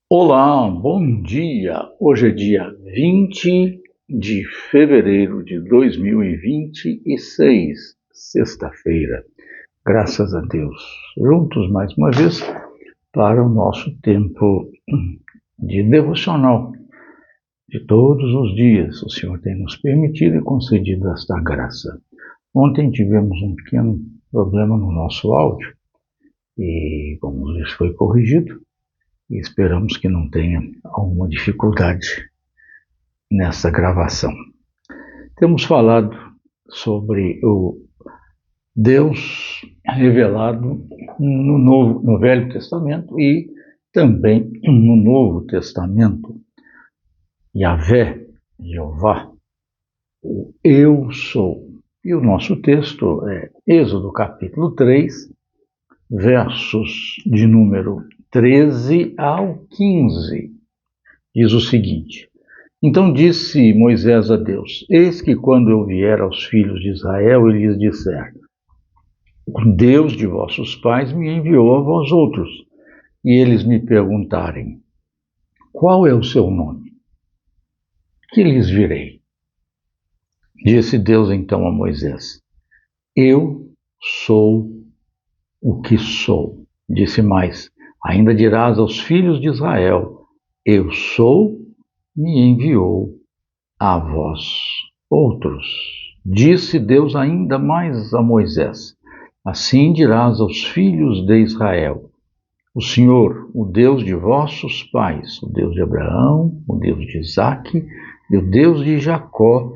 Olá, bom dia! Hoje é dia 20 de fevereiro de 2026, sexta-feira. Graças a Deus, juntos mais uma vez para o nosso tempo de devocional de todos os dias. O Senhor tem nos permitido e concedido esta graça. Ontem tivemos um pequeno problema no nosso áudio e, como isso foi corrigido, e esperamos que não tenha alguma dificuldade nessa gravação. Temos falado sobre o Deus revelado no Velho Testamento e também no Novo Testamento. Yahvé, Jeová, o Eu Sou. E o nosso texto é Êxodo capítulo 3, versos de número 13 ao 15. Diz o seguinte: Então disse Moisés a Deus: Eis que quando eu vier aos filhos de Israel e lhes disser: O Deus de vossos pais me enviou a vós outros, e eles me perguntarem: Qual é o seu nome? Que lhes direi? Disse Deus então a Moisés: Eu sou o que sou. Disse mais: Ainda dirás aos filhos de Israel: Eu sou, me enviou a vós outros. Disse Deus ainda mais a Moisés: Assim dirás aos filhos de Israel: O Senhor, o Deus de vossos pais, o Deus de Abraão, o Deus de Isaque e o Deus de Jacó,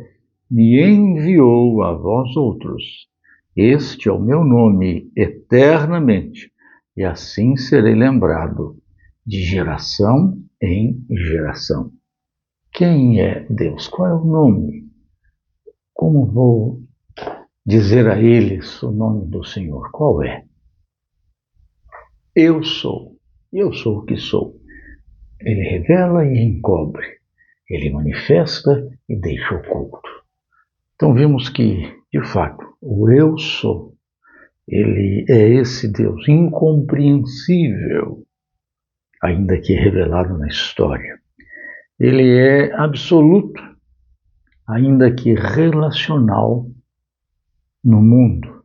me enviou a vós outros. Este é o meu nome eternamente, e assim serei lembrado de geração em geração. Quem é Deus? Qual é o nome? Como vou dizer a eles o nome do Senhor? Qual é? Eu sou o que sou. Ele revela e encobre, ele manifesta e deixa oculto. Então vimos que, de fato, o Eu sou, ele é esse Deus incompreensível, ainda que revelado na história. Ele é absoluto, ainda que relacional no mundo.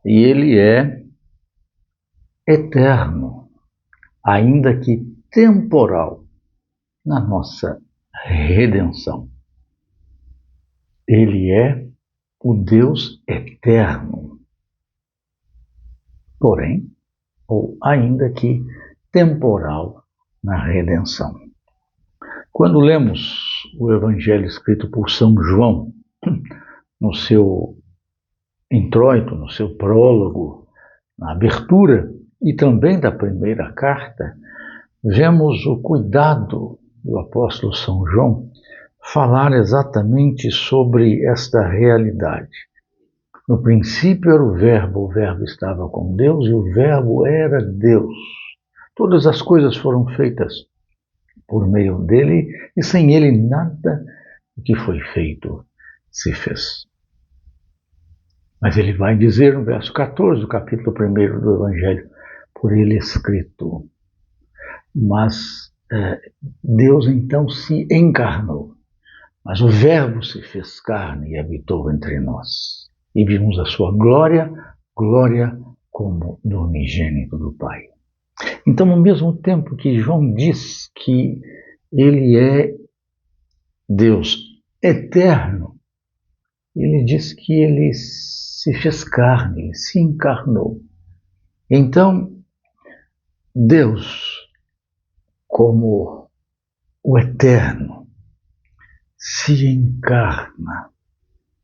E ele é eterno, ainda que temporal na nossa redenção. Ele é o Deus eterno, porém, ou ainda que temporal na redenção. Quando lemos o Evangelho escrito por São João, no seu introito, no seu prólogo, na abertura e também da primeira carta, vemos o cuidado do apóstolo São João falar exatamente sobre esta realidade. No princípio era o Verbo estava com Deus e o Verbo era Deus. Todas as coisas foram feitas por meio dele, e sem ele nada do que foi feito se fez. Mas ele vai dizer no verso 14 do capítulo 1 do Evangelho, por ele escrito. Mas Deus então se encarnou, mas o Verbo se fez carne e habitou entre nós. E vimos a sua glória, glória como do unigênito do Pai. Então, ao mesmo tempo que João diz que ele é Deus eterno, ele diz que ele se fez carne, ele se encarnou. Então, Deus, como o eterno, se encarna,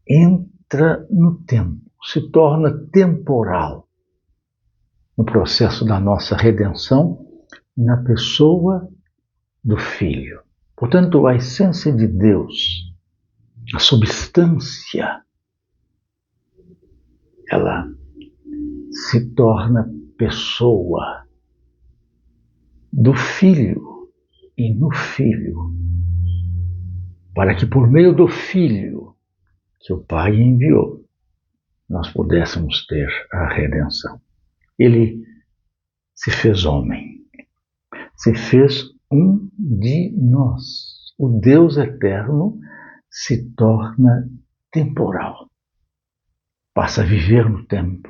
entra no tempo, se torna temporal no processo da nossa redenção na pessoa do Filho. Portanto, a essência de Deus, a substância, ela se torna pessoa do Filho e no Filho, para que por meio do Filho que o Pai enviou, nós pudéssemos ter a redenção. Ele se fez homem, se fez um de nós. O Deus eterno se torna temporal, passa a viver no tempo,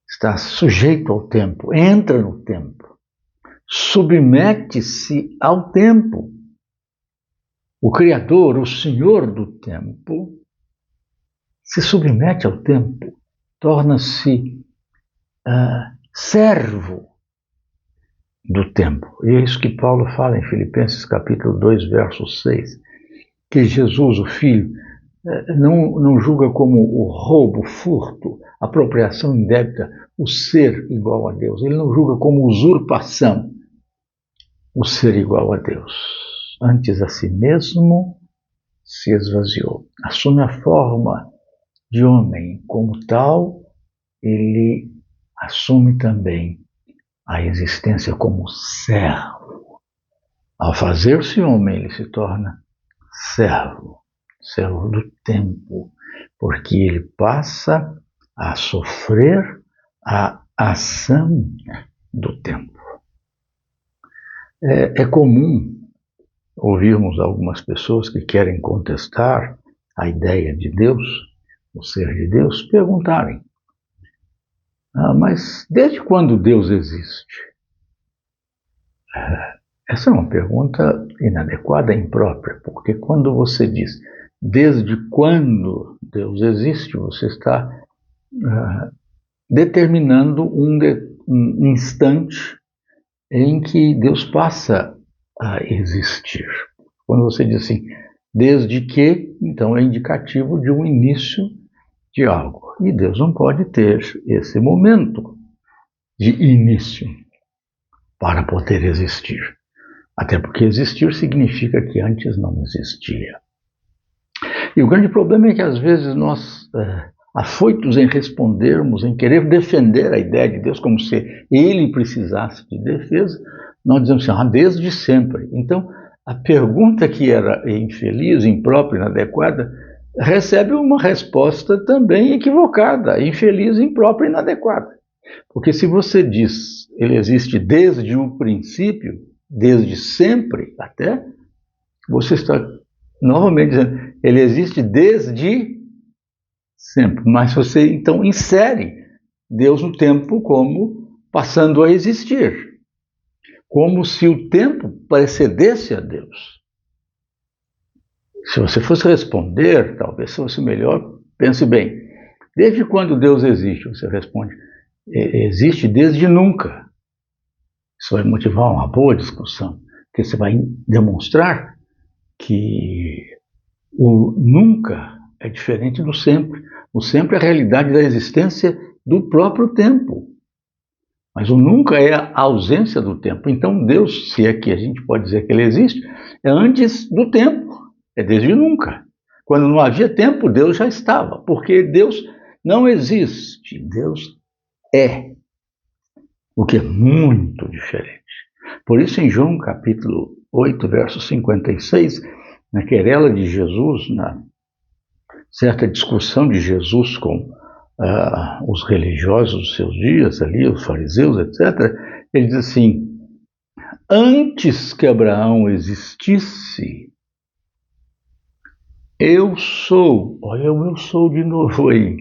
está sujeito ao tempo, entra no tempo, submete-se ao tempo. O Criador, o Senhor do tempo, se submete ao tempo, torna-se servo do tempo. E é isso que Paulo fala em Filipenses capítulo 2, verso 6, que Jesus, o Filho, não julga como o roubo, furto, apropriação indébita, o ser igual a Deus. Ele não julga como usurpação o ser igual a Deus. Antes a si mesmo se esvaziou. Assume a forma de homem. Como tal, ele assume também a existência como servo. Ao fazer-se homem, ele se torna servo do tempo, porque ele passa a sofrer a ação do tempo. É comum ouvirmos algumas pessoas que querem contestar a ideia de Deus, o ser de Deus, perguntarem: mas desde quando Deus existe? Essa é uma pergunta inadequada e imprópria, porque quando você diz desde quando Deus existe, você está determinando um instante em que Deus passa a existir. Quando você diz assim, desde que, então é indicativo de um início de algo. E Deus não pode ter esse momento de início para poder existir. Até porque existir significa que antes não existia. E o grande problema é que às vezes nós, afoitos em respondermos, em querer defender a ideia de Deus como se ele precisasse de defesa, nós dizemos assim, desde sempre. Então, a pergunta que era infeliz, imprópria, inadequada, recebe uma resposta também equivocada, infeliz, imprópria e inadequada. Porque se você diz, ele existe desde o princípio, desde sempre até, você está novamente dizendo, ele existe desde sempre. Mas você então insere Deus no tempo como passando a existir. Como se o tempo precedesse a Deus. Se você fosse responder, talvez fosse melhor, pense bem. Desde quando Deus existe? Você responde, existe desde nunca. Isso vai motivar uma boa discussão, porque você vai demonstrar que o nunca é diferente do sempre. O sempre é a realidade da existência do próprio tempo. Mas o nunca é a ausência do tempo. Então Deus, se é que a gente pode dizer que ele existe, é antes do tempo, é desde nunca. Quando não havia tempo, Deus já estava, porque Deus não existe, Deus é, o que é muito diferente. Por isso em João capítulo 8, verso 56, na querela de Jesus, na certa discussão de Jesus com os religiosos dos seus dias, ali, os fariseus, etc., ele diz assim, antes que Abraão existisse, eu sou. Olha o eu sou de novo aí.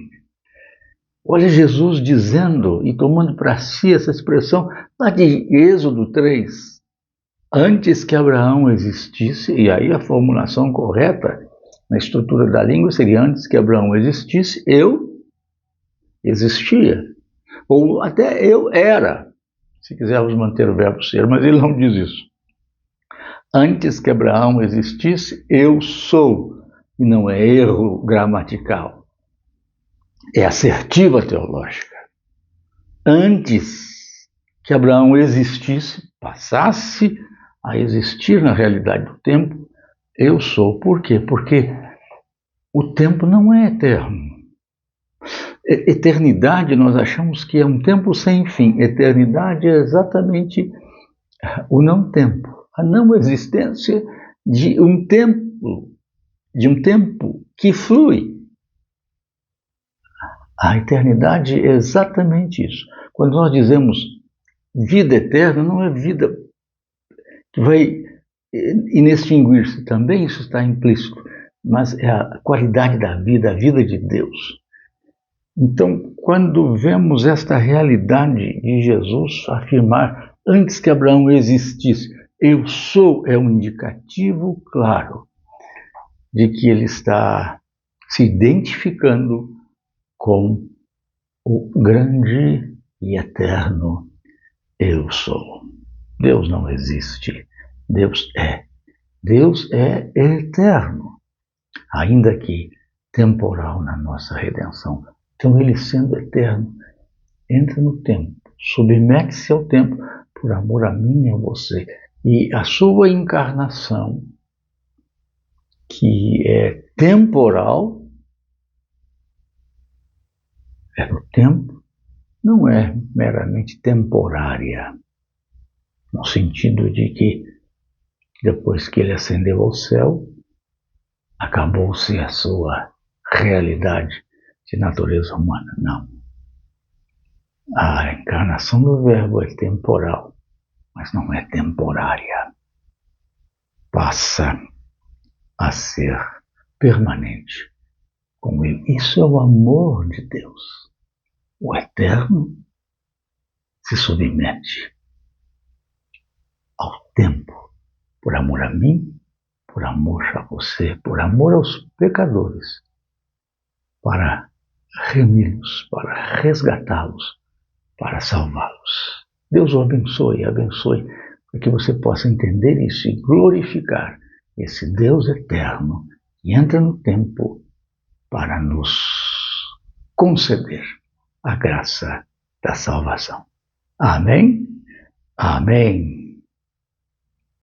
Olha Jesus dizendo e tomando para si essa expressão lá de Êxodo 3. Antes que Abraão existisse, e aí a formulação correta na estrutura da língua seria antes que Abraão existisse, eu existia. Ou até eu era, se quisermos manter o verbo ser, mas ele não diz isso. Antes que Abraão existisse, eu sou. E não é erro gramatical. É assertiva teológica. Antes que Abraão existisse, passasse a existir na realidade do tempo, eu sou. Por quê? Porque o tempo não é eterno. Eternidade, nós achamos que é um tempo sem fim. Eternidade é exatamente o não tempo, a não existência de um tempo que flui. A eternidade é exatamente isso. Quando nós dizemos vida eterna, não é vida que vai inextinguir-se também, isso está implícito, mas é a qualidade da vida, a vida de Deus. Então, quando vemos esta realidade de Jesus afirmar, antes que Abraão existisse, eu sou, é um indicativo claro de que ele está se identificando com o grande e eterno eu sou. Deus não existe, Deus é. Deus é eterno, ainda que temporal na nossa redenção. Então, ele sendo eterno, entra no tempo, submete-se ao tempo por amor a mim e a você. E a sua encarnação, que é temporal, é no tempo, não é meramente temporária, no sentido de que depois que ele ascendeu ao céu, acabou-se a sua realidade de natureza humana. Não. A encarnação do Verbo é temporal, mas não é temporária. Passa a ser permanente com ele. Isso é o amor de Deus. O eterno se submete ao tempo, por amor a mim, por amor a você, por amor aos pecadores, para remi-los, para resgatá-los, para salvá-los. Deus o abençoe, para que você possa entender isso e glorificar esse Deus eterno que entra no tempo para nos conceder a graça da salvação. Amém? Amém.